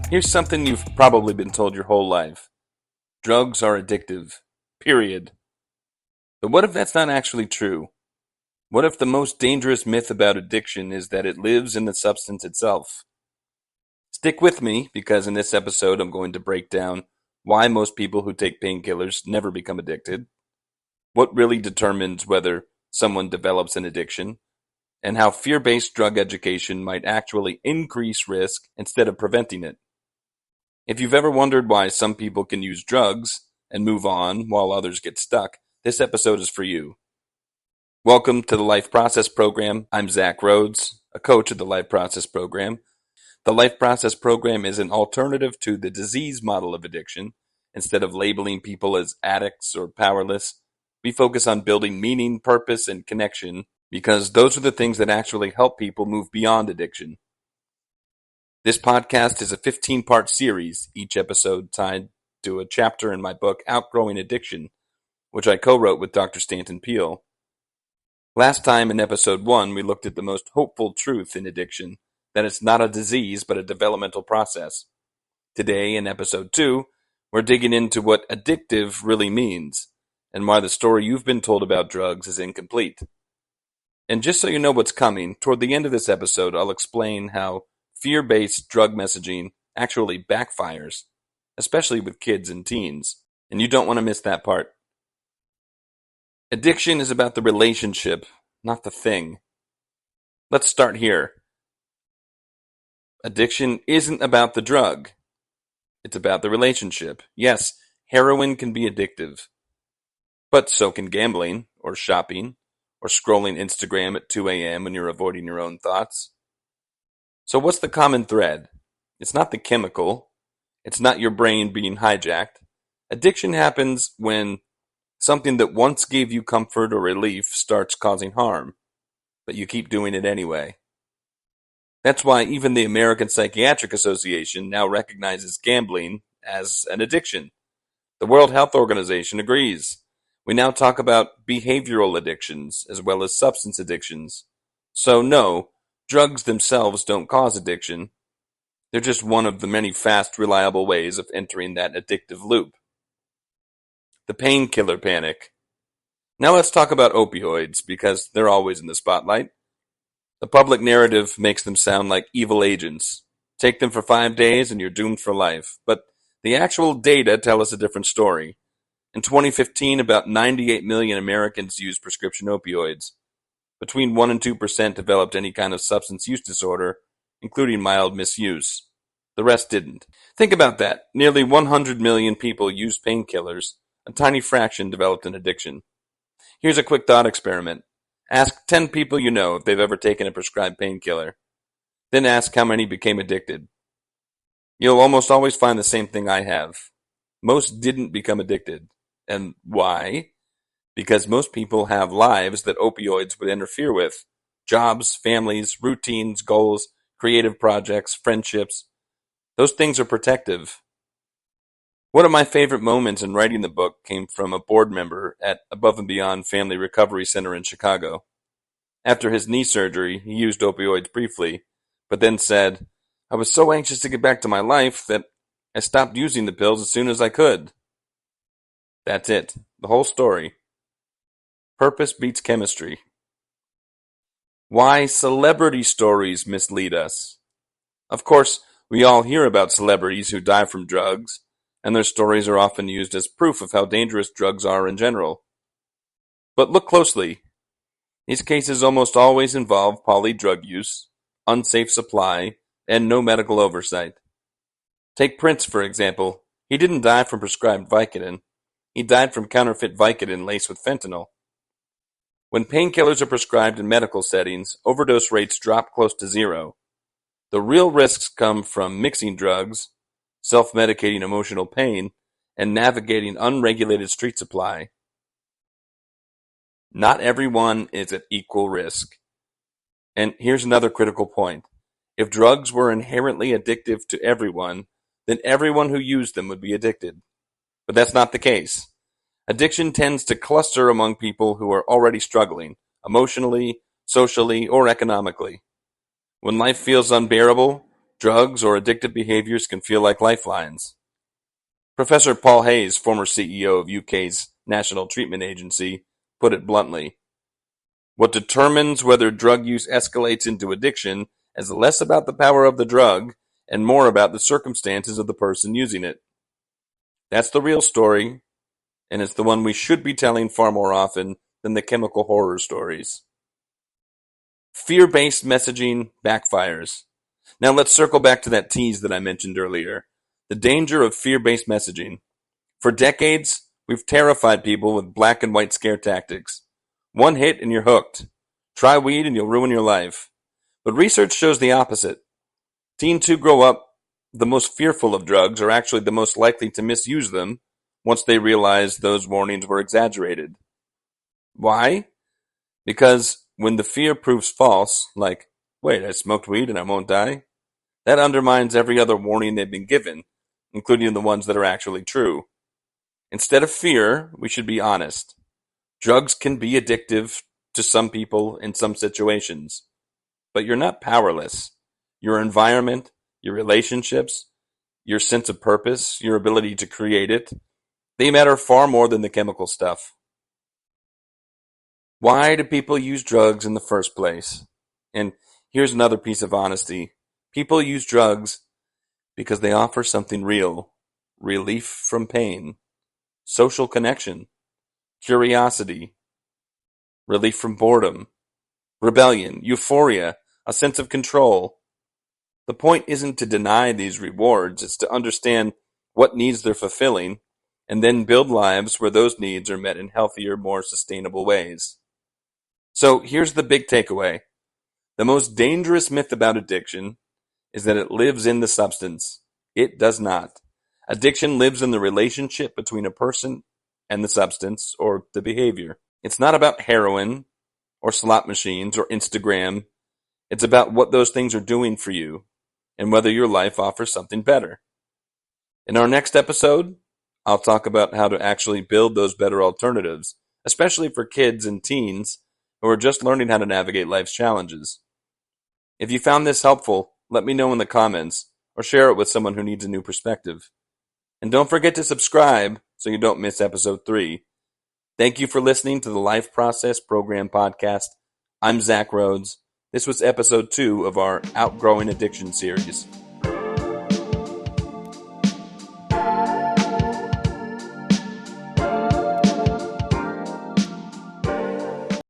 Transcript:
Here's something you've probably been told your whole life. Drugs are addictive. Period. But what if that's not actually true? What if the most dangerous myth about addiction is that it lives in the substance itself? Stick with me, because in this episode I'm going to break down why most people who take painkillers never become addicted, what really determines whether someone develops an addiction, and how fear-based drug education might actually increase risk instead of preventing it. If you've ever wondered why some people can use drugs and move on while others get stuck, this episode is for you. Welcome to the Life Process Program. I'm Zach Rhoads, a coach of the Life Process Program. The Life Process Program is an alternative to the disease model of addiction. Instead of labeling people as addicts or powerless, we focus on building meaning, purpose, and connection, because those are the things that actually help people move beyond addiction. This podcast is a 15-part series, each episode tied to a chapter in my book, Outgrowing Addiction, which I co-wrote with Dr. Stanton Peele. Last time in episode 1, we looked at the most hopeful truth in addiction, that it's not a disease but a developmental process. Today, in episode 2, we're digging into what addictive really means, and why the story you've been told about drugs is incomplete. And just so you know what's coming, toward the end of this episode, I'll explain how fear-based drug messaging actually backfires, especially with kids and teens, and you don't want to miss that part. Addiction is about the relationship, not the thing. Let's start here. Addiction isn't about the drug. It's about the relationship. Yes, heroin can be addictive, but so can gambling, or shopping, or scrolling Instagram at 2 a.m. when you're avoiding your own thoughts. So what's the common thread? It's not the chemical. It's not your brain being hijacked. Addiction happens when something that once gave you comfort or relief starts causing harm, but you keep doing it anyway. That's why even the American Psychiatric Association now recognizes gambling as an addiction. The World Health Organization agrees. We now talk about behavioral addictions as well as substance addictions. So no, drugs themselves don't cause addiction. They're just one of the many fast, reliable ways of entering that addictive loop. The painkiller panic. Now let's talk about opioids, because they're always in the spotlight. The public narrative makes them sound like evil agents. Take them for 5 days and you're doomed for life. But the actual data tell us a different story. In 2015, about 98 million Americans used prescription opioids. Between 1 and 2% developed any kind of substance use disorder, including mild misuse. The rest didn't. Think about that. Nearly 100 million people used painkillers. A tiny fraction developed an addiction. Here's a quick thought experiment. Ask 10 people you know if they've ever taken a prescribed painkiller. Then ask how many became addicted. You'll almost always find the same thing I have. Most didn't become addicted. And why? Because most people have lives that opioids would interfere with. Jobs, families, routines, goals, creative projects, friendships. Those things are protective. One of my favorite moments in writing the book came from a board member at Above and Beyond Family Recovery Center in Chicago. After his knee surgery, he used opioids briefly, but then said, "I was so anxious to get back to my life that I stopped using the pills as soon as I could." That's it. The whole story. Purpose beats chemistry. Why celebrity stories mislead us. Of course, we all hear about celebrities who die from drugs, and their stories are often used as proof of how dangerous drugs are in general. But look closely. These cases almost always involve poly-drug use, unsafe supply, and no medical oversight. Take Prince, for example. He didn't die from prescribed Vicodin. He died from counterfeit Vicodin laced with fentanyl. When painkillers are prescribed in medical settings, overdose rates drop close to zero. The real risks come from mixing drugs, self-medicating emotional pain, and navigating unregulated street supply. Not everyone is at equal risk. And here's another critical point. If drugs were inherently addictive to everyone, then everyone who used them would be addicted. But that's not the case. Addiction tends to cluster among people who are already struggling, emotionally, socially, or economically. When life feels unbearable, Drugs or addictive behaviors can feel like lifelines. Professor Paul Hayes, former CEO of UK's National Treatment Agency, put it bluntly. What determines whether drug use escalates into addiction is less about the power of the drug and more about the circumstances of the person using it. That's the real story, and it's the one we should be telling far more often than the chemical horror stories. Fear-based messaging backfires. Now let's circle back to that tease that I mentioned earlier. The danger of fear-based messaging. For decades, we've terrified people with black and white scare tactics. One hit and you're hooked. Try weed and you'll ruin your life. But research shows the opposite. Teens who grow up the most fearful of drugs are actually the most likely to misuse them once they realize those warnings were exaggerated. Why? Because when the fear proves false, like, wait, I smoked weed and I won't die, that undermines every other warning they've been given, including the ones that are actually true. Instead of fear, we should be honest. Drugs can be addictive to some people in some situations, but you're not powerless. Your environment, your relationships, your sense of purpose, your ability to create it, they matter far more than the chemical stuff. Why do people use drugs in the first place? And here's another piece of honesty. People use drugs because they offer something real. Relief from pain, social connection, curiosity, relief from boredom, rebellion, euphoria, a sense of control. The point isn't to deny these rewards, it's to understand what needs they're fulfilling and then build lives where those needs are met in healthier, more sustainable ways. So here's the big takeaway. The most dangerous myth about addiction is that it lives in the substance. It does not. Addiction lives in the relationship between a person and the substance or the behavior. It's not about heroin or slot machines or Instagram. It's about what those things are doing for you and whether your life offers something better. In our next episode, I'll talk about how to actually build those better alternatives, especially for kids and teens who are just learning how to navigate life's challenges. If you found this helpful, let me know in the comments or share it with someone who needs a new perspective. And don't forget to subscribe so you don't miss episode 3. Thank you for listening to the Life Process Program podcast. I'm Zach Rhoads. This was episode 2 of our Outgrowing Addiction series.